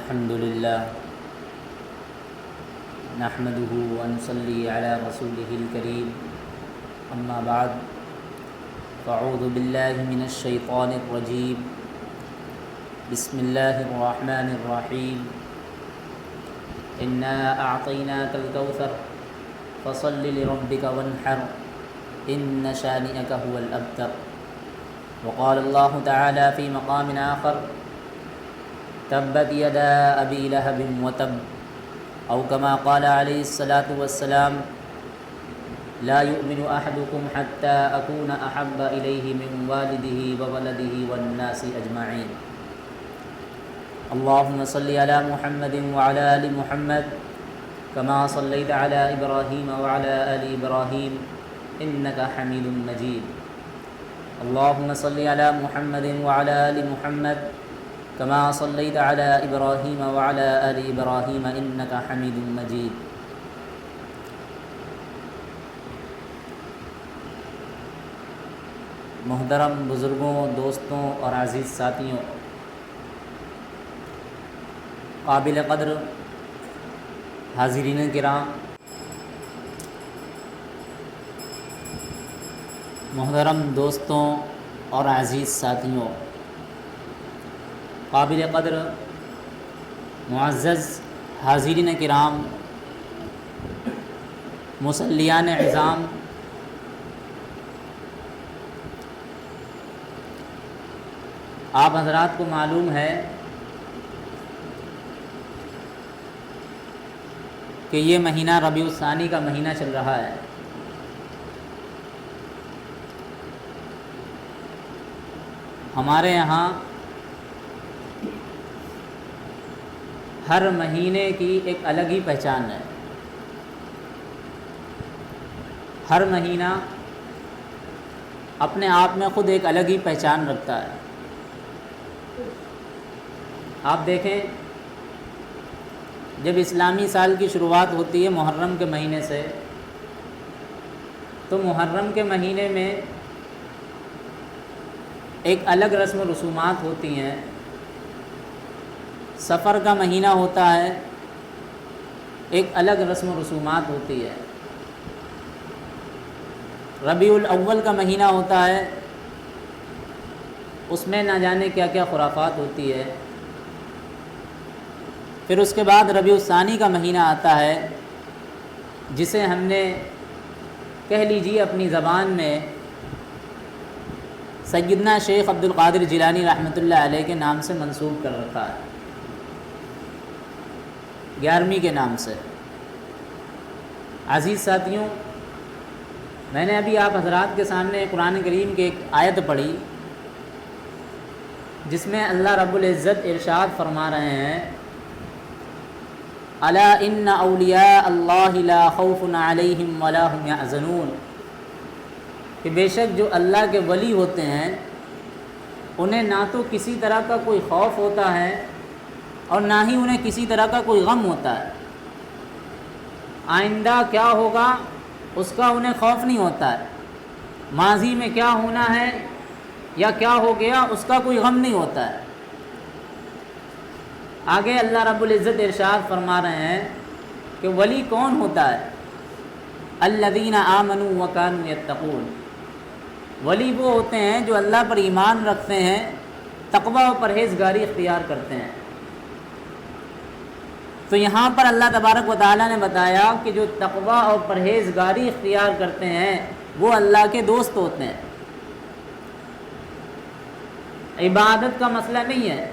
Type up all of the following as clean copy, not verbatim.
الحمد لله نحمده ونصلي على رسوله الكريم أما بعد فأعوذ بالله من الشيطان الرجيم بسم الله الرحمن الرحيم إنا أعطيناك الكوثر فصل لربك وانحر إن شانئك هو الأبتر. وقال الله تعالى في مقام آخر تبت يدا أبي لهب وتب، أو كما قال عليه الصلاة والسلام لا يؤمن أحدكم حتى أكون أحب إليه من والده وولده والناس أجمعين. اللهم صل على محمد وعلى آل محمد كما صليت على إبراهيم وعلى آل إبراهيم إنك حميد مجيد. اللهم صل على محمد وعلى آل محمد كما صليت على إبراهيم وعلى آل إبراهيم إنك حميد مجيد. محترم بزرگوں، دوستوں اور عزیز ساتھیوں، قابل قدر حاضرین کرام، محترم دوستوں اور عزیز ساتھیوں، قابل قدر معزز حاضرین کرام، مصلیان عظام، آپ حضرات کو معلوم ہے کہ یہ مہینہ ربیع الثانی کا مہینہ چل رہا ہے۔ ہمارے یہاں ہر مہینے کی ایک الگ ہی پہچان ہے۔ ہر مہینہ اپنے آپ میں خود ایک الگ ہی پہچان رکھتا ہے۔ آپ دیکھیں، جب اسلامی سال کی شروعات ہوتی ہے محرم کے مہینے سے، تو محرم کے مہینے میں ایک الگ رسم و رسومات ہوتی ہیں۔ سفر کا مہینہ ہوتا ہے، ایک الگ رسم و رسومات ہوتی ہے۔ ربیع الاول کا مہینہ ہوتا ہے، اس میں نہ جانے کیا کیا خرافات ہوتی ہے۔ پھر اس کے بعد ربیع الثانی کا مہینہ آتا ہے، جسے ہم نے کہہ لیجیے اپنی زبان میں سیدنا شیخ عبد القادر جیلانی رحمۃ اللہ علیہ کے نام سے منسوب کر رکھا ہے، 11ویں کے نام سے۔ عزیز ساتھیوں، میں نے ابھی آپ حضرات کے سامنے قرآن کریم کی ایک آیت پڑھی، جس میں اللہ رب العزت ارشاد فرما رہے ہیں الا ان اولیاء اللہ لا خوف علیہم ولا هم یحزنون، کہ بے شک جو اللہ کے ولی ہوتے ہیں انہیں نہ تو کسی طرح کا کوئی خوف ہوتا ہے اور نہ ہی انہیں کسی طرح کا کوئی غم ہوتا ہے۔ آئندہ کیا ہوگا اس کا انہیں خوف نہیں ہوتا ہے، ماضی میں کیا ہونا ہے یا کیا ہو گیا اس کا کوئی غم نہیں ہوتا ہے۔ آگے اللہ رب العزت ارشاد فرما رہے ہیں کہ ولی کون ہوتا ہے؟ الذین آمنوا وکانوا یتقون، ولی وہ ہوتے ہیں جو اللہ پر ایمان رکھتے ہیں، تقوی و پرہیزگاری اختیار کرتے ہیں۔ تو یہاں پر اللہ تبارک و تعالیٰ نے بتایا کہ جو تقوی اور پرہیزگاری اختیار کرتے ہیں وہ اللہ کے دوست ہوتے ہیں۔ عبادت کا مسئلہ نہیں ہے،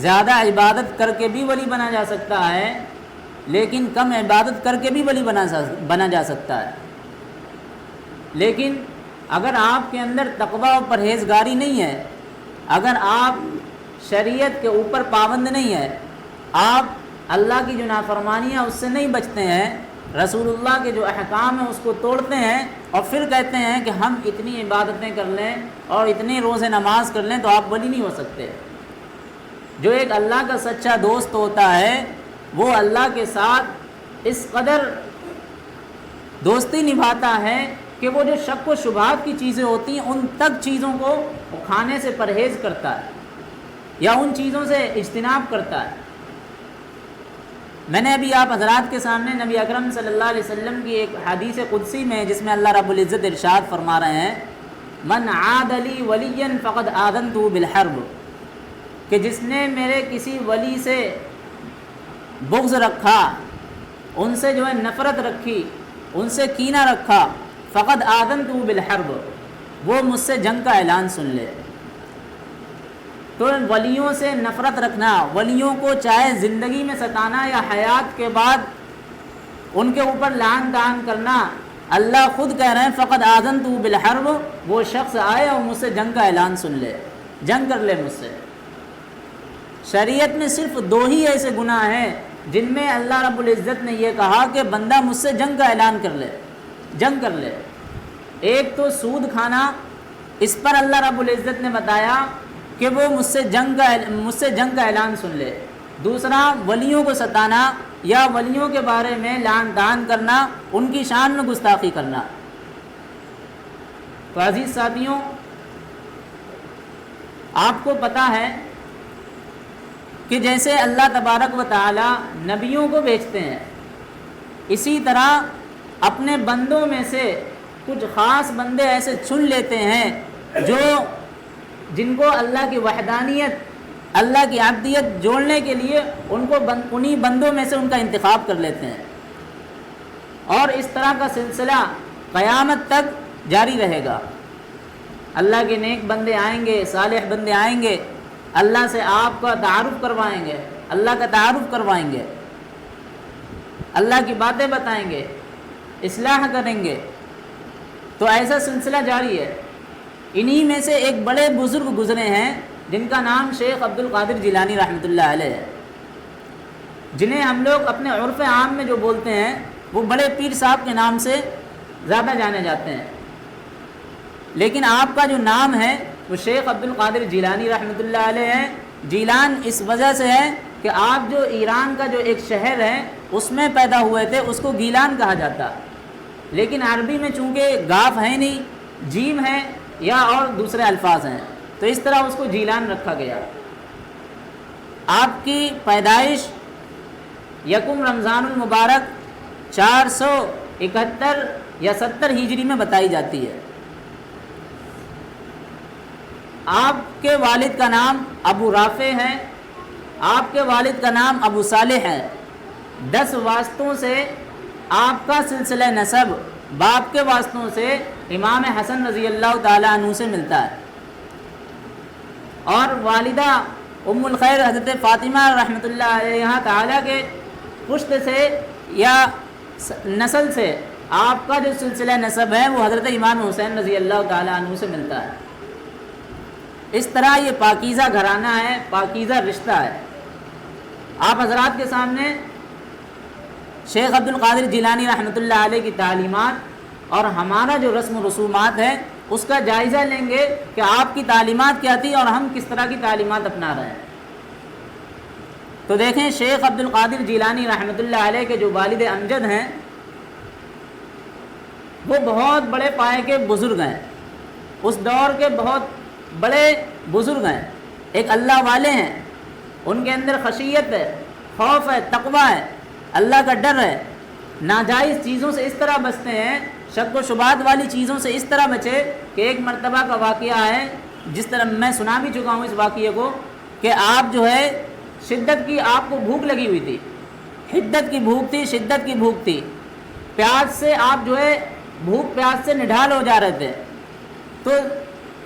زیادہ عبادت کر کے بھی ولی بنا جا سکتا ہے، لیکن کم عبادت کر کے بھی ولی بنا جا سکتا ہے۔ لیکن اگر آپ کے اندر تقوی و پرہیزگاری نہیں ہے، اگر آپ شریعت کے اوپر پابند نہیں ہے، آپ اللہ کی جو نافرمانیاں اس سے نہیں بچتے ہیں، رسول اللہ کے جو احکام ہیں اس کو توڑتے ہیں، اور پھر کہتے ہیں کہ ہم اتنی عبادتیں کر لیں اور اتنے روزے نماز کر لیں تو آپ ولی نہیں ہو سکتے۔ جو ایک اللہ کا سچا دوست ہوتا ہے وہ اللہ کے ساتھ اس قدر دوستی نبھاتا ہے کہ وہ جو شک و شبہات کی چیزیں ہوتی ہیں ان تک چیزوں کو کھانے سے پرہیز کرتا ہے۔ یا ان چیزوں سے اجتناب کرتا ہے۔ میں نے ابھی آپ حضرات کے سامنے نبی اکرم صلی اللہ علیہ وسلم کی ایک حدیث قدسی میں، جس میں اللہ رب العزت ارشاد فرما رہے ہیں من عاد لی ولیا فقد آذنتہ بالحرب، کہ جس نے میرے کسی ولی سے بغض رکھا، ان سے جو ہے نفرت رکھی، ان سے کینہ رکھا، فقد آذنتہ بالحرب، وہ مجھ سے جنگ کا اعلان سن لے۔ تو ولیوں سے نفرت رکھنا، ولیوں کو چاہے زندگی میں ستانا یا حیات کے بعد ان کے اوپر لعن طعن کرنا، اللہ خود کہہ رہے ہیں فقد آذنتہ بالحرب، وہ شخص آئے اور مجھ سے جنگ کا اعلان سن لے، جنگ کر لے مجھ سے۔ شریعت میں صرف 2 ہی ایسے گناہ ہیں جن میں اللہ رب العزت نے یہ کہا کہ بندہ مجھ سے جنگ کا اعلان کر لے، جنگ کر لے۔ ایک تو سود کھانا، اس پر اللہ رب العزت نے بتایا کہ وہ مجھ سے جنگ کا اعلان سن لے۔ دوسرا ولیوں کو ستانا یا ولیوں کے بارے میں لعن طعن کرنا، ان کی شان میں گستاخی کرنا۔ تو عزیز ساتھیوں، آپ کو پتہ ہے کہ جیسے اللہ تبارک و تعالی نبیوں کو بھیجتے ہیں، اسی طرح اپنے بندوں میں سے کچھ خاص بندے ایسے چن لیتے ہیں جن کو اللہ کی وحدانیت، اللہ کی عبدیت جوڑنے کے لیے ان کو انہی بندوں میں سے ان کا انتخاب کر لیتے ہیں، اور اس طرح کا سلسلہ قیامت تک جاری رہے گا۔ اللہ کے نیک بندے آئیں گے، صالح بندے آئیں گے، اللہ سے آپ کا تعارف کروائیں گے، اللہ کا تعارف کروائیں گے، اللہ کی باتیں بتائیں گے، اصلاح کریں گے۔ تو ایسا سلسلہ جاری ہے۔ انہی میں سے ایک بڑے بزرگ گزرے ہیں جن کا نام شیخ عبد القادر جیلانی رحمۃ اللہ علیہ ہے، جنہیں ہم لوگ اپنے عرف عام میں جو بولتے ہیں وہ بڑے پیر صاحب کے نام سے زیادہ جانے جاتے ہیں، لیکن آپ کا جو نام ہے وہ شیخ عبد القادر جیلانی رحمۃ اللہ علیہ ہے۔ جیلان اس وجہ سے ہے کہ آپ جو ایران کا جو ایک شہر ہے اس میں پیدا ہوئے تھے، اس کو گیلان کہا جاتا، لیکن عربی میں چونکہ گاف ہے نہیں، جیم ہے یا اور دوسرے الفاظ ہیں، تو اس طرح اس کو جیلان رکھا گیا۔ آپ کی پیدائش 1 رمضان المبارک 471 یا 70 ہجری میں بتائی جاتی ہے۔ آپ کے والد کا نام ابو رافع ہے، آپ کے والد کا نام ابو صالح ہے۔ 10 واسطوں سے آپ کا سلسلہ نسب باپ کے واسطوں سے امام حسن رضی اللہ تعالیٰ عنہ سے ملتا ہے، اور والدہ ام الخیر حضرت فاطمہ رحمۃ اللہ علیہ تعالیٰ کے پشت سے یا نسل سے آپ کا جو سلسلہ نسب ہے وہ حضرت امام حسین رضی اللہ تعالیٰ عنہ سے ملتا ہے۔ اس طرح یہ پاکیزہ گھرانہ ہے، پاکیزہ رشتہ ہے۔ آپ حضرات کے سامنے شیخ عبد القادر جیلانی رحمۃ اللہ علیہ کی تعلیمات اور ہمارا جو رسم و رسومات ہے اس کا جائزہ لیں گے کہ آپ کی تعلیمات کیا تھی اور ہم کس طرح کی تعلیمات اپنا رہے ہیں۔ تو دیکھیں، شیخ عبد القادر جیلانی رحمۃ اللہ علیہ کے جو والد امجد ہیں وہ بہت بڑے پائے کے بزرگ ہیں، اس دور کے بہت بڑے بزرگ ہیں، ایک اللہ والے ہیں، ان کے اندر خشیت ہے، خوف ہے، تقوی ہے، اللہ کا ڈر ہے، ناجائز چیزوں سے اس طرح بچتے ہیں، شک و شبہات والی چیزوں سے اس طرح بچے کہ ایک مرتبہ کا واقعہ ہے، جس طرح میں سنا بھی چکا ہوں اس واقعے کو، کہ آپ جو ہے شدت کی آپ کو بھوک لگی ہوئی تھی، حدت کی بھوک تھی، شدت کی بھوک تھی، پیاس سے آپ جو ہے بھوک پیاس سے نڈھال ہو جا رہے تھے، تو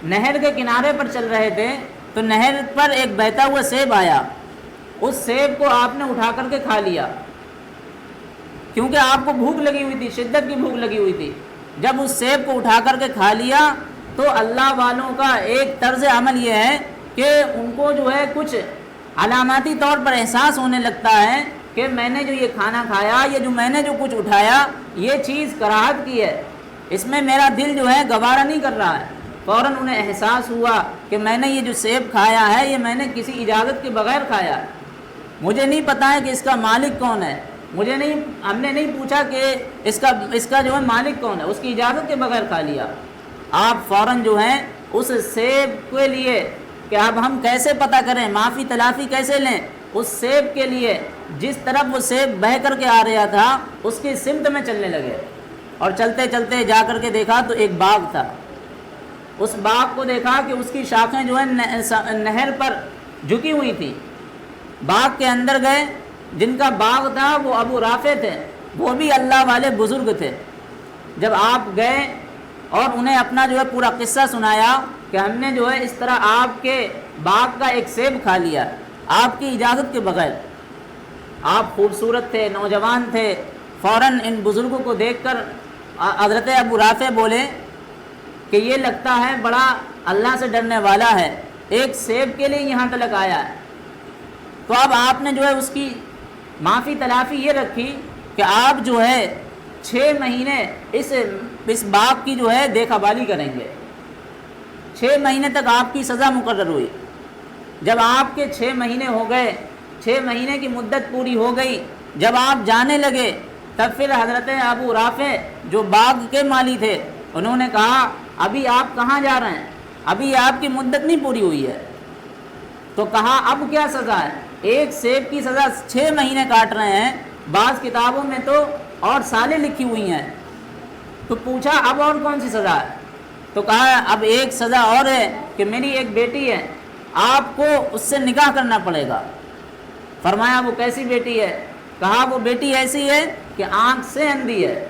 نہر کے کنارے پر چل رہے تھے، تو نہر پر ایک بہتا ہوا سیب آیا، اس سیب کو آپ نے اٹھا کر کے کھا لیا، کیونکہ آپ کو بھوک لگی ہوئی تھی، شدت کی بھوک لگی ہوئی تھی۔ جب اس سیب کو اٹھا کر کے کھا لیا تو اللہ والوں کا ایک طرز عمل یہ ہے کہ ان کو جو ہے کچھ علاماتی طور پر احساس ہونے لگتا ہے کہ میں نے جو یہ کھانا کھایا، یہ جو میں نے جو کچھ اٹھایا، یہ چیز کراہت کی ہے، اس میں میرا دل جو ہے گوارا نہیں کر رہا ہے۔ فوراً انہیں احساس ہوا کہ میں نے یہ جو سیب کھایا ہے یہ میں نے کسی اجازت کے بغیر کھایا ہے، مجھے نہیں پتا ہے کہ اس کا مالک کون ہے، ہم نے نہیں پوچھا کہ اس کا جو ہے مالک کون ہے، اس کی اجازت کے بغیر کھا لیا۔ آپ فوراً جو ہے اس سیب کے لیے کہ اب ہم کیسے پتہ کریں، معافی تلافی کیسے لیں اس سیب کے لیے جس طرف وہ سیب بہہ کر کے آ رہا تھا اس کی سمت میں چلنے لگے، اور چلتے چلتے جا کر کے دیکھا تو ایک باغ تھا۔ اس باغ کو دیکھا کہ اس کی شاخیں جو ہے نہر پر جھکی ہوئی تھی۔ باغ کے اندر گئے، جن کا باغ تھا وہ ابو رافع تھے، وہ بھی اللہ والے بزرگ تھے۔ جب آپ گئے اور انہیں اپنا جو ہے پورا قصہ سنایا کہ ہم نے جو ہے اس طرح آپ کے باغ کا ایک سیب کھا لیا آپ کی اجازت کے بغیر، آپ خوبصورت تھے، نوجوان تھے، فوراً ان بزرگوں کو دیکھ کر حضرت ابو رافع بولے کہ یہ لگتا ہے بڑا اللہ سے ڈرنے والا ہے، ایک سیب کے لیے یہاں تک آیا ہے۔ تو اب آپ نے جو ہے اس کی معافی تلافی یہ رکھی کہ آپ جو ہے 6 مہینے اس باغ کی جو ہے دیکھا بھالی کریں گے۔ 6 مہینے تک آپ کی سزا مقرر ہوئی۔ جب آپ کے 6 مہینے ہو گئے، 6 مہینے کی مدت پوری ہو گئی، جب آپ جانے لگے تب پھر حضرت ابو رافع جو باغ کے مالی تھے انہوں نے کہا ابھی آپ کہاں جا رہے ہیں، ابھی آپ کی مدت نہیں پوری ہوئی ہے۔ تو کہا اب کیا سزا ہے، ایک سیب کی سزا 6 مہینے کاٹ رہے ہیں، بعض کتابوں میں تو اور سالیں لکھی ہوئی ہیں۔ تو پوچھا اب اور کون سی سزا ہے، تو کہا اب ایک سزا اور ہے کہ میری ایک بیٹی ہے، آپ کو اس سے نکاح کرنا پڑے گا۔ فرمایا وہ کیسی بیٹی ہے، کہا وہ بیٹی ایسی ہے کہ آنکھ سے اندھی ہے۔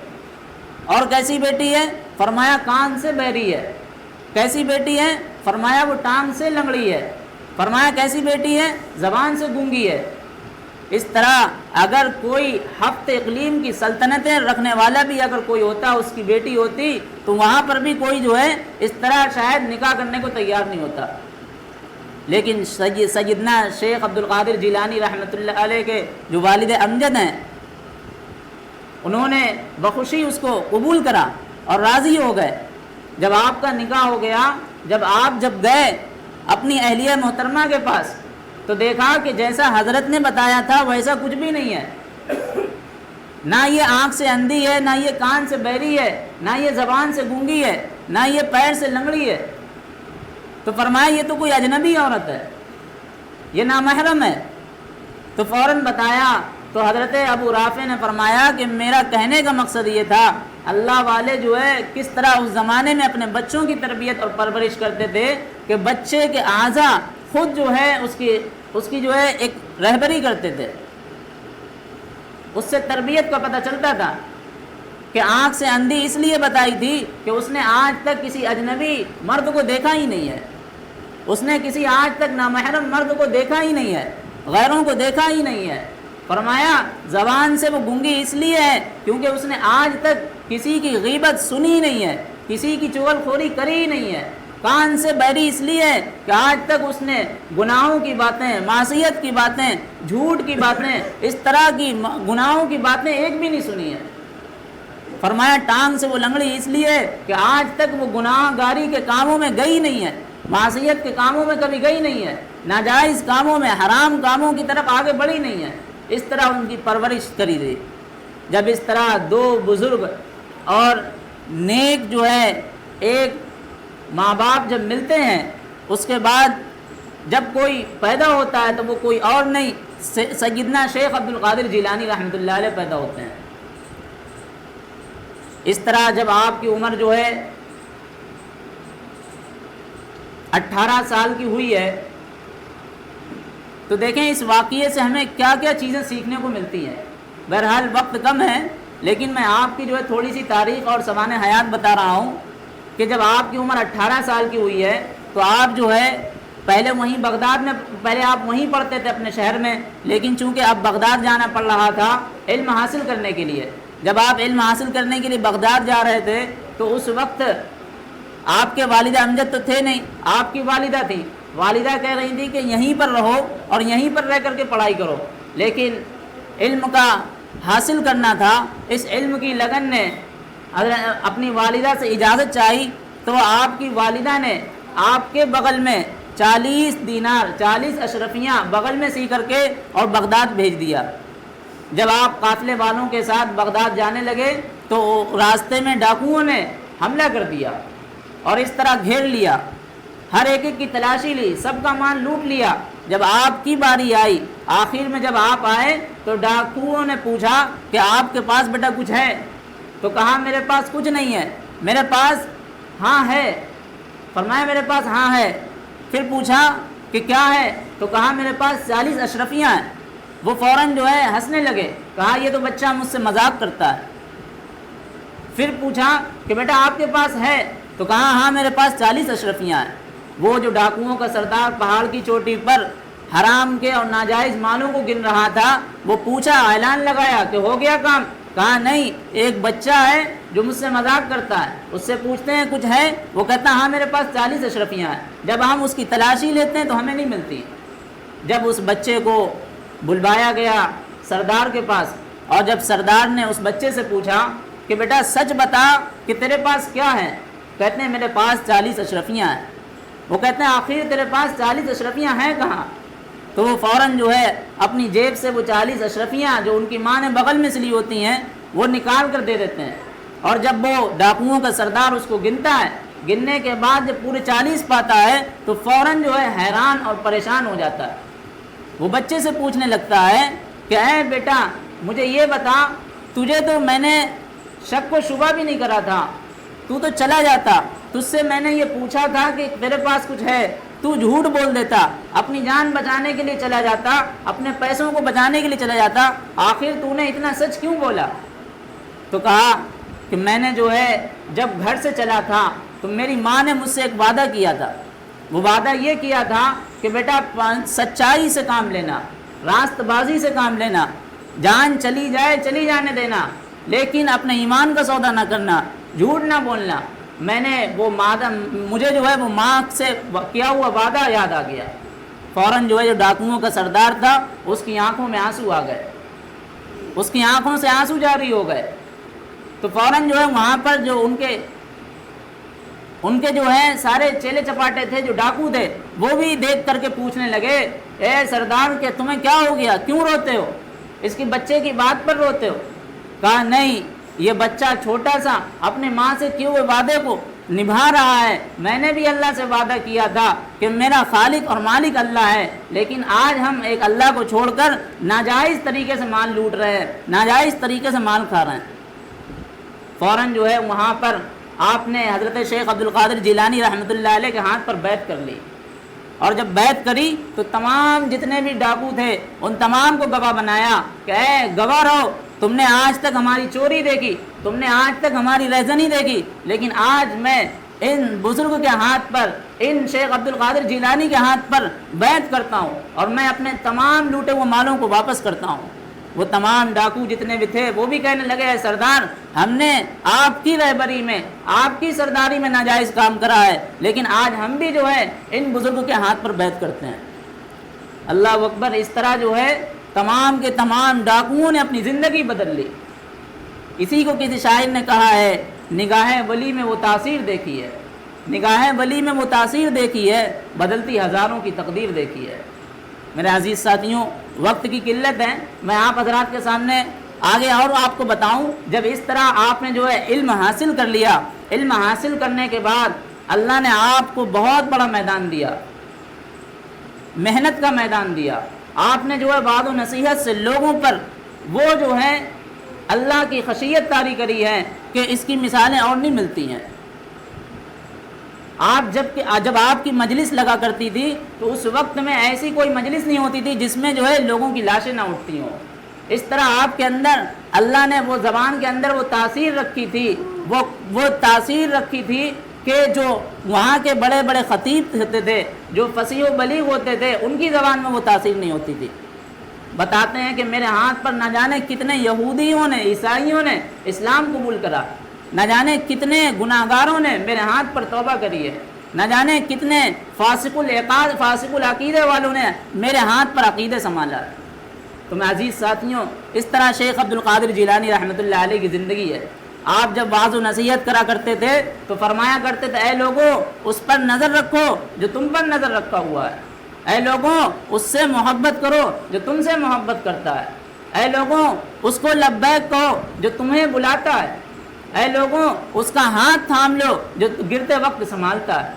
اور کیسی بیٹی ہے، فرمایا کان سے بہری ہے۔ کیسی بیٹی ہے، فرمایا وہ ٹانگ سے لنگڑی ہے۔ فرمایا کیسی بیٹی ہے، زبان سے گونگی ہے۔ اس طرح اگر کوئی ہفت اقلیم کی سلطنتیں رکھنے والا بھی اگر کوئی ہوتا، اس کی بیٹی ہوتی، تو وہاں پر بھی کوئی جو ہے اس طرح شاید نکاح کرنے کو تیار نہیں ہوتا۔ لیکن سیدنا شیخ عبد القادر جیلانی رحمۃ اللہ علیہ کے جو والد امجد ہیں، انہوں نے بخوشی اس کو قبول کرا اور راضی ہو گئے۔ جب آپ کا نکاح ہو گیا، جب آپ گئے اپنی اہلیہ محترمہ کے پاس تو دیکھا کہ جیسا حضرت نے بتایا تھا ویسا کچھ بھی نہیں ہے، نہ یہ آنکھ سے اندھی ہے، نہ یہ کان سے بہری ہے، نہ یہ زبان سے گونگی ہے، نہ یہ پیر سے لنگڑی ہے۔ تو فرمایا یہ تو کوئی اجنبی عورت ہے، یہ نامحرم ہے۔ تو فوراً بتایا تو حضرت ابو رافع نے فرمایا کہ میرا کہنے کا مقصد یہ تھا، اللہ والے جو ہے کس طرح اس زمانے میں اپنے بچوں کی تربیت اور پرورش کرتے تھے کہ بچے کے اعضاء خود جو ہے اس کی جو ہے ایک رہبری کرتے تھے، اس سے تربیت کا پتہ چلتا تھا کہ آنکھ سے اندھی اس لیے بتائی تھی کہ اس نے آج تک کسی اجنبی مرد کو دیکھا ہی نہیں ہے، اس نے کسی آج تک نامحرم مرد کو دیکھا ہی نہیں ہے، غیروں کو دیکھا ہی نہیں ہے۔ فرمایا زبان سے وہ گونگی اس لیے ہے کیونکہ اس نے آج تک کسی کی غیبت سنی نہیں ہے، کسی کی چغل خوری کری نہیں ہے۔ کان سے بہری اس لیے ہے کہ آج تک اس نے گناہوں کی باتیں، معصیت کی باتیں، جھوٹ کی باتیں، اس طرح کی گناہوں کی باتیں ایک بھی نہیں سنی ہے۔ فرمایا ٹانگ سے وہ لنگڑی اس لیے کہ آج تک وہ گناہ گاری کے کاموں میں گئی نہیں ہے، معصیت کے کاموں میں کبھی گئی نہیں ہے، ناجائز کاموں میں، حرام کاموں کی طرف آگے بڑھی نہیں ہے۔ اس طرح ان کی پرورش کری گئی۔ جب اس طرح 2 بزرگ اور نیک جو ہے ایک ماں باپ جب ملتے ہیں، اس کے بعد جب کوئی پیدا ہوتا ہے تو وہ کوئی اور نہیں، سیدنا شیخ عبد القادر جیلانی رحمۃ اللہ علیہ پیدا ہوتے ہیں۔ اس طرح جب آپ کی عمر جو ہے 18 سال کی ہوئی ہے تو دیکھیں اس واقعے سے ہمیں کیا کیا چیزیں سیکھنے کو ملتی ہیں۔ بہرحال وقت کم ہے، لیکن میں آپ کی جو ہے تھوڑی سی تاریخ اور سوانح حیات بتا رہا ہوں کہ جب آپ کی عمر 18 سال کی ہوئی ہے تو آپ جو ہے پہلے وہیں بغداد میں، پہلے آپ وہیں پڑھتے تھے اپنے شہر میں، لیکن چونکہ اب بغداد جانا پڑ رہا تھا علم حاصل کرنے کے لیے۔ جب آپ علم حاصل کرنے کے لیے بغداد جا رہے تھے تو اس وقت آپ کے والد امجد تو تھے نہیں، آپ کی والدہ تھی۔ والدہ کہہ رہی تھی کہ یہیں پر رہو اور یہیں پر رہ کر کے پڑھائی کرو، لیکن علم کا حاصل کرنا تھا۔ اس علم کی لگن نے اپنی والدہ سے اجازت چاہی تو آپ کی والدہ نے آپ کے بغل میں 40 دینار 40 اشرفیاں بغل میں سی کر کے اور بغداد بھیج دیا۔ جب آپ قافلے والوں کے ساتھ بغداد جانے لگے تو راستے میں ڈاکوؤں نے حملہ کر دیا اور اس طرح گھیر لیا۔ ہر ایک کی تلاشی لی، سب کا مال لوٹ لیا۔ جب آپ کی باری آئی، آخر میں جب آپ آئے تو ڈاکوؤں نے پوچھا کہ آپ کے پاس بیٹا کچھ ہے؟ تو کہا میرے پاس کچھ نہیں ہے، میرے پاس ہاں ہے۔ فرمایا میرے پاس ہاں ہے۔ پھر پوچھا کہ کیا ہے؟ تو کہا میرے پاس 40 اشرفیاں ہیں۔ وہ فوراً جو ہے ہنسنے لگے، کہا یہ تو بچہ مجھ سے مذاق کرتا ہے۔ پھر پوچھا کہ بیٹا آپ کے پاس ہے؟ تو کہا ہاں میرے پاس 40 اشرفیاں ہیں۔ وہ جو ڈاکوؤں کا سردار پہاڑ کی چوٹی پر حرام کے اور ناجائز مالوں کو گن رہا تھا، وہ پوچھا، اعلان لگایا کہ ہو گیا کام؟ کہا نہیں، ایک بچہ ہے جو مجھ سے مذاق کرتا ہے، اس سے پوچھتے ہیں کچھ ہے؟ وہ کہتا ہاں میرے پاس 40 اشرفیاں ہیں۔ جب ہم اس کی تلاشی لیتے ہیں تو ہمیں نہیں ملتی۔ جب اس بچے کو بلوایا گیا سردار کے پاس، اور جب سردار نے اس بچے سے پوچھا کہ بیٹا سچ بتا کہ تیرے پاس کیا ہے؟ کہتے ہیں میرے پاس 40 اشرفیاں ہیں۔ وہ کہتے ہیں آخر تیرے پاس 40 اشرفیاں ہیں کہاں؟ تو وہ فوراً جو ہے اپنی جیب سے وہ 40 اشرفیاں جو ان کی ماں نے بغل میں سلی ہوتی ہیں وہ نکال کر دے دیتے ہیں۔ اور جب وہ ڈاکوؤں کا سردار اس کو گنتا ہے، گننے کے بعد جب پورے 40 پاتا ہے تو فوراً جو ہے حیران اور پریشان ہو جاتا ہے۔ وہ بچے سے پوچھنے لگتا ہے کہ اے بیٹا مجھے یہ بتا، تجھے تو میں نے شک و شبہ بھی نہیں کرا تھا، تو چلا جاتا، تجھ سے میں نے یہ پوچھا تھا کہ تیرے پاس کچھ ہے، تو جھوٹ بول دیتا، اپنی جان بچانے کے لیے چلا جاتا، اپنے پیسوں کو بچانے کے لیے چلا جاتا، آخر تو نے اتنا سچ کیوں بولا؟ تو کہا کہ میں نے جو ہے جب گھر سے چلا تھا تو میری ماں نے مجھ سے ایک وعدہ کیا تھا۔ وہ وعدہ یہ کیا تھا کہ بیٹا سچائی سے کام لینا، راست بازی سے کام لینا، جان چلی جائے چلی جانے دینا، لیکن اپنے ایمان کا سودا نہ کرنا، جھوٹ نہ بولنا۔ میں نے وہ مجھے جو ہے وہ ماں سے کیا ہوا وعدہ یاد آ گیا۔ فوراً جو ہے جو ڈاکوؤں کا سردار تھا اس کی آنکھوں میں آنسو آ گئے، اس کی آنکھوں سے آنسو جاری ہو گئے۔ تو فوراً جو ہے وہاں پر جو ان کے جو ہے سارے چیلے چپاٹے تھے جو ڈاکو تھے وہ بھی دیکھ کر کے پوچھنے لگے، اے سردار کہ تمہیں کیا ہو گیا، کیوں روتے ہو، اس کی بچے کی بات پر روتے ہو؟ کہا نہیں، یہ بچہ چھوٹا سا اپنے ماں سے کیے ہوئے وعدے کو نبھا رہا ہے۔ میں نے بھی اللہ سے وعدہ کیا تھا کہ میرا خالق اور مالک اللہ ہے، لیکن آج ہم ایک اللہ کو چھوڑ کر ناجائز طریقے سے مال لوٹ رہے ہیں، ناجائز طریقے سے مال کھا رہے ہیں۔ فوراً جو ہے وہاں پر آپ نے حضرت شیخ عبد القادر جیلانی رحمۃ اللہ علیہ کے ہاتھ پر بیعت کر لی، اور جب بیعت کری تو تمام جتنے بھی ڈاکو تھے ان تمام کو گواہ بنایا کہ اے گواہ رہو، تم نے آج تک ہماری چوری دیکھی، تم نے آج تک ہماری رہزنی دیکھی، لیکن آج میں ان بزرگ کے ہاتھ پر، ان شیخ عبد القادر جیلانی کے ہاتھ پر بیعت کرتا ہوں اور میں اپنے تمام لوٹے ہوئے مالوں کو واپس کرتا ہوں۔ وہ تمام ڈاکو جتنے بھی تھے وہ بھی کہنے لگے، اے سردار ہم نے آپ کی رہبری میں، آپ کی سرداری میں ناجائز کام کرا ہے، لیکن آج ہم بھی جو ہے ان بزرگوں کے ہاتھ پر بیعت کرتے ہیں۔ اللہ اکبر۔ اس طرح جو ہے تمام کے تمام ڈاکوؤں نے اپنی زندگی بدل لی۔ اسی کو کسی شاعر نے کہا ہے، نگاہ ولی میں وہ تاثیر دیکھی ہے، نگاہ ولی میں وہ تاثیر دیکھی ہے، بدلتی ہزاروں کی تقدیر دیکھی ہے۔ میرے عزیز ساتھیوں، وقت کی قلت ہے، میں آپ حضرات کے سامنے آگے اور آپ کو بتاؤں، جب اس طرح آپ نے جو ہے علم حاصل کر لیا، علم حاصل کرنے کے بعد اللہ نے آپ کو بہت بڑا میدان دیا، محنت کا میدان دیا۔ آپ نے جو ہے وعظ و نصیحت سے لوگوں پر وہ جو ہے اللہ کی خشیت طاری کری ہے کہ اس کی مثالیں اور نہیں ملتی ہیں۔ جب آپ کی مجلس لگا کرتی تھی تو اس وقت میں ایسی کوئی مجلس نہیں ہوتی تھی جس میں جو ہے لوگوں کی لاشیں نہ اٹھتی ہوں۔ اس طرح آپ کے اندر اللہ نے وہ زبان کے اندر وہ تاثیر رکھی تھی، وہ تاثیر رکھی تھی کہ جو وہاں کے بڑے بڑے خطیب ہوتے تھے، جو فصیح و بلیغ ہوتے تھے، ان کی زبان میں وہ تاثیر نہیں ہوتی تھی۔ بتاتے ہیں کہ میرے ہاتھ پر نہ جانے کتنے یہودیوں نے، عیسائیوں نے اسلام قبول کرا، نہ جانے کتنے گناہگاروں نے میرے ہاتھ پر توبہ کری ہے، نہ جانے کتنے فاسق العقیدے والوں نے میرے ہاتھ پر عقیدے سنبھالا۔ تو میں عزیز ساتھیوں، اس طرح شیخ عبد القادر جیلانی رحمۃ اللہ علیہ کی زندگی ہے۔ آپ جب وعظ و نصیحت کرا کرتے تھے تو فرمایا کرتے تھے، اے لوگوں اس پر نظر رکھو جو تم پر نظر رکھا ہوا ہے، اے لوگوں اس سے محبت کرو جو تم سے محبت کرتا ہے، اے لوگوں اس کو لبیک کہو جو تمہیں بلاتا ہے، اے لوگوں اس کا ہاتھ تھام لو جو گرتے وقت سنبھالتا ہے۔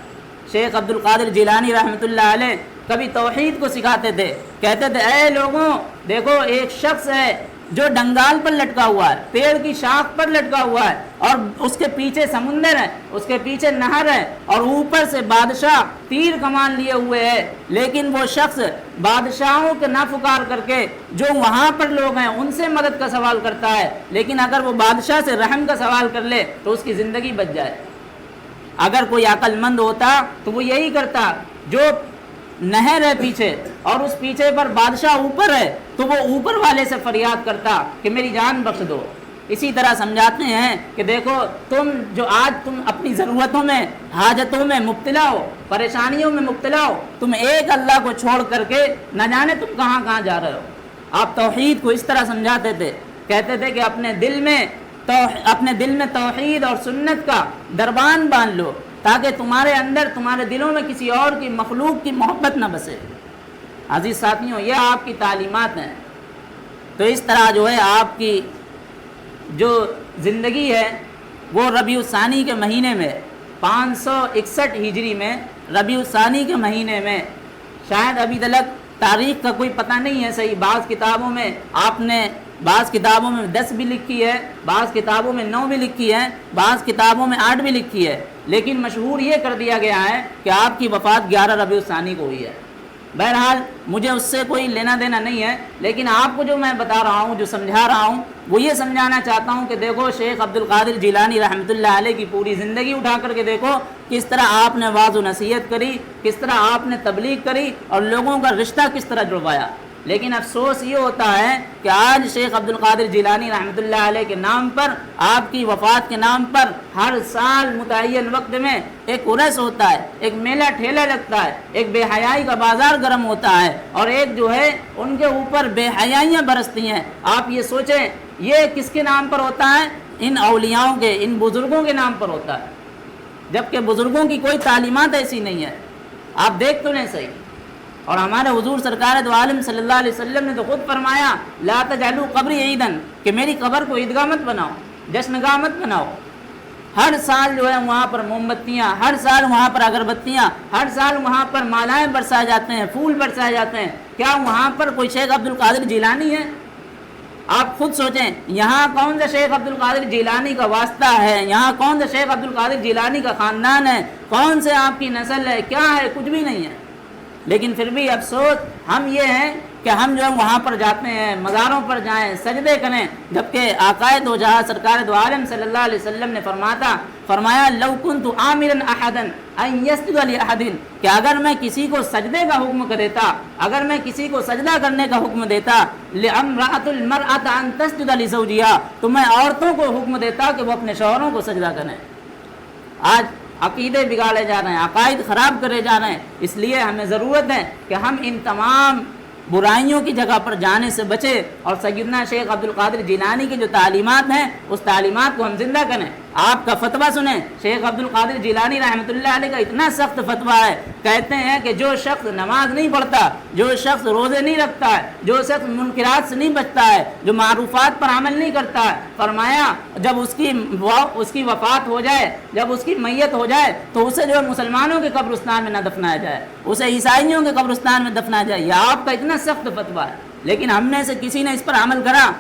شیخ عبد القادر جیلانی رحمۃ اللہ علیہ کبھی توحید کو سکھاتے تھے، کہتے تھے اے لوگوں دیکھو ایک شخص ہے جو ڈنگال پر لٹکا ہوا ہے، پیڑ کی شاخ پر لٹکا ہوا ہے، اور اس کے پیچھے سمندر ہے، اس کے پیچھے نہر ہے، اور اوپر سے بادشاہ تیر کمان لیے ہوئے ہے، لیکن وہ شخص بادشاہوں کے نافکار کر کے جو وہاں پر لوگ ہیں ان سے مدد کا سوال کرتا ہے، لیکن اگر وہ بادشاہ سے رحم کا سوال کر لے تو اس کی زندگی بچ جائے۔ اگر کوئی عقل مند ہوتا تو وہ یہی کرتا، جو نہر ہے پیچھے اور اس پیچھے پر بادشاہ اوپر ہے تو وہ اوپر والے سے فریاد کرتا کہ میری جان بخش دو۔ اسی طرح سمجھاتے ہیں کہ دیکھو تم جو آج تم اپنی ضرورتوں میں، حاجتوں میں مبتلا ہو، پریشانیوں میں مبتلا ہو، تم ایک اللہ کو چھوڑ کر کے نہ جانے تم کہاں کہاں جا رہے ہو۔ آپ توحید کو اس طرح سمجھاتے تھے، کہتے تھے کہ اپنے دل میں توحید اور سنت کا دربان باندھ لو تاکہ تمہارے اندر، تمہارے دلوں میں کسی اور کی مخلوق کی محبت نہ بسے۔ عزیز ساتھیوں، یہ آپ کی تعلیمات ہیں۔ تو اس طرح جو ہے آپ کی جو زندگی ہے وہ ربیع الثانی کے مہینے میں 561 ہجری میں ربیع الثانی کے مہینے میں، شاید ابھی تک تاریخ کا کوئی پتہ نہیں ہے صحیح، بعض کتابوں میں آپ نے بعض کتابوں میں 10 بھی لکھی ہے، بعض کتابوں میں 9 بھی لکھی ہے، بعض کتابوں میں 8 بھی لکھی ہے، لیکن مشہور یہ کر دیا گیا ہے کہ آپ کی وفات 11 ربیع الثانی کو ہوئی ہے۔ بہرحال مجھے اس سے کوئی لینا دینا نہیں ہے، لیکن آپ کو جو میں بتا رہا ہوں، جو سمجھا رہا ہوں، وہ یہ سمجھانا چاہتا ہوں کہ دیکھو شیخ عبد القادر جیلانی رحمۃ اللہ علیہ کی پوری زندگی اٹھا کر کے دیکھو کس طرح آپ نے واعظ و نصیحت کری، کس طرح آپ نے تبلیغ کری اور لوگوں کا رشتہ کس طرح جڑوایا۔ لیکن افسوس یہ ہوتا ہے کہ آج شیخ عبد القادر جیلانی رحمۃ اللہ علیہ کے نام پر، آپ کی وفات کے نام پر، ہر سال متعین وقت میں ایک عرس ہوتا ہے، ایک میلہ ٹھیلا لگتا ہے، ایک بے حیائی کا بازار گرم ہوتا ہے، اور ایک جو ہے ان کے اوپر بے حیائیاں برستی ہیں۔ آپ یہ سوچیں یہ کس کے نام پر ہوتا ہے؟ ان اولیاؤں کے، ان بزرگوں کے نام پر ہوتا ہے، جبکہ بزرگوں کی کوئی تعلیمات ایسی نہیں ہے۔ آپ دیکھ تو لیں صحیح۔ اور ہمارے حضور سرکار دو عالم صلی اللہ علیہ وسلم نے تو خود فرمایا لا تجعلوا قبری عیدن، کہ میری قبر کو عیدگاہ مت بناؤ، جشن گاہ مت بناؤ۔ ہر سال جو ہے وہاں پر موم بتیاں، ہر سال وہاں پر اگربتیاں، ہر سال وہاں پر مالائیں برسائے جاتے ہیں، پھول برسائے جاتے ہیں۔ کیا وہاں پر کوئی شیخ عبد القادر جیلانی ہے؟ آپ خود سوچیں، یہاں کون سا شیخ عبد القادر جیلانی کا واسطہ ہے؟ یہاں کون سا شیخ عبد القادر جیلانی کا خاندان ہے؟ کون سے آپ کی نسل ہے؟ کیا ہے؟ کچھ بھی نہیں ہے۔ لیکن پھر بھی افسوس ہم یہ ہیں کہ ہم جو ہے وہاں پر جاتے ہیں، مزاروں پر جائیں، سجدے کریں، جبکہ آقائے دو جہاں سرکار دو عالم صلی اللہ علیہ وسلم نے فرمایا لو کنت آمرا احدا ان یسجد لاحد، کہ اگر میں کسی کو سجدے کا حکم دیتا، اگر میں کسی کو سجدہ کرنے کا حکم دیتا، لامرأۃ المرأۃ ان تسجد لزوجها، تو میں عورتوں کو حکم دیتا کہ وہ اپنے شوہروں کو سجدہ کریں۔ آج عقیدے بگاڑے جا رہے ہیں، عقائد خراب کرے جا رہے ہیں، اس لیے ہمیں ضرورت ہے کہ ہم ان تمام برائیوں کی جگہ پر جانے سے بچے اور سیدنا شیخ عبد القادر جیلانی کی جو تعلیمات ہیں اس تعلیمات کو ہم زندہ کریں۔ آپ کا فتویٰ سنیں، شیخ عبد القادر جیلانی رحمۃ اللہ علیہ کا اتنا سخت فتویٰ ہے، کہتے ہیں کہ جو شخص نماز نہیں پڑھتا، جو شخص روزے نہیں رکھتا ہے، جو شخص منکرات سے نہیں بچتا ہے، جو معروفات پر عمل نہیں کرتا ہے، فرمایا جب اس کی وفات ہو جائے، جب اس کی میت ہو جائے تو اسے جو ہے مسلمانوں کے قبرستان میں نہ دفنایا جائے، اسے عیسائیوں کے قبرستان میں دفنایا جائے۔ یہ آپ کا اتنا سخت فتویٰ ہے، لیکن ہم میں سے کسی نے اس پر عمل کرا؟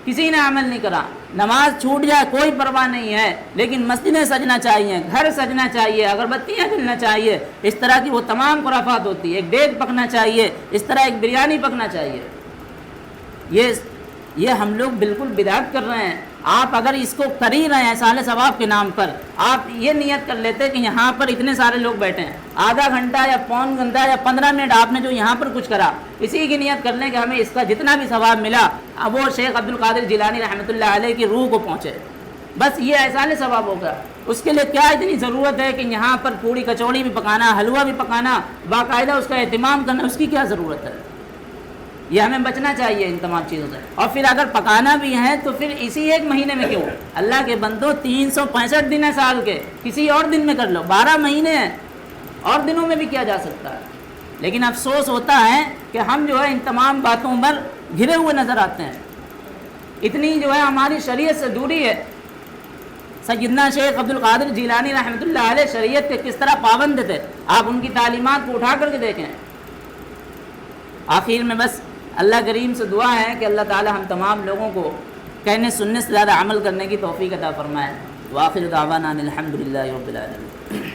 کسی نے عمل نہیں کرا۔ نماز چھوٹ جائے کوئی پرواہ نہیں ہے، لیکن مسجدیں سجنا چاہیے، گھر سجنا چاہیے، اگربتیاں جلنا چاہیے، اس طرح کی وہ تمام خرافات ہوتی ہے۔ ایک دیگ پکنا چاہیے، اس طرح ایک بریانی پکنا چاہیے۔ یہ ہم لوگ بالکل بدعت کر رہے ہیں۔ آپ اگر اس کو کر ہی رہے ہیں احسان ثواب کے نام پر، آپ یہ نیت کر لیتے کہ یہاں پر اتنے سارے لوگ بیٹھے ہیں، آدھا گھنٹہ یا پون گھنٹہ یا 15 منٹ آپ نے جو یہاں پر کچھ کرا، اسی کی نیت کر لیں کہ ہمیں اس کا جتنا بھی ثواب ملا اب وہ شیخ عبد القادر جیلانی رحمۃ اللہ علیہ کی روح کو پہنچے، بس یہ احسان ثواب ہوگا۔ اس کے لیے کیا اتنی ضرورت ہے کہ یہاں پر پوڑی کچوڑی بھی پکانا، حلوہ بھی پکانا، باقاعدہ اس کا اہتمام کرنا، اس کی کیا ضرورت ہے؟ یہ ہمیں بچنا چاہیے ان تمام چیزوں سے۔ اور پھر اگر پکانا بھی ہے تو پھر اسی ایک مہینے میں کیوں؟ اللہ کے بندو 365 دن ہے سال کے، کسی اور دن میں کر لو، 12 مہینے ہیں اور دنوں میں بھی کیا جا سکتا ہے۔ لیکن افسوس ہوتا ہے کہ ہم جو ہے ان تمام باتوں پر گھرے ہوئے نظر آتے ہیں۔ اتنی جو ہے ہماری شریعت سے دوری ہے، سیدنا شیخ عبد القادر جیلانی رحمۃ اللہ علیہ شریعت کے کس طرح پابند تھے، آپ ان کی تعلیمات کو اٹھا کر کے دیکھیں۔ آخر میں بس اللہ کریم سے دعا ہے کہ اللہ تعالی ہم تمام لوگوں کو کہنے سننے سے زیادہ عمل کرنے کی توفیق عطا فرمائے۔ وآخر دعوانا الحمد للہ رب العالمین۔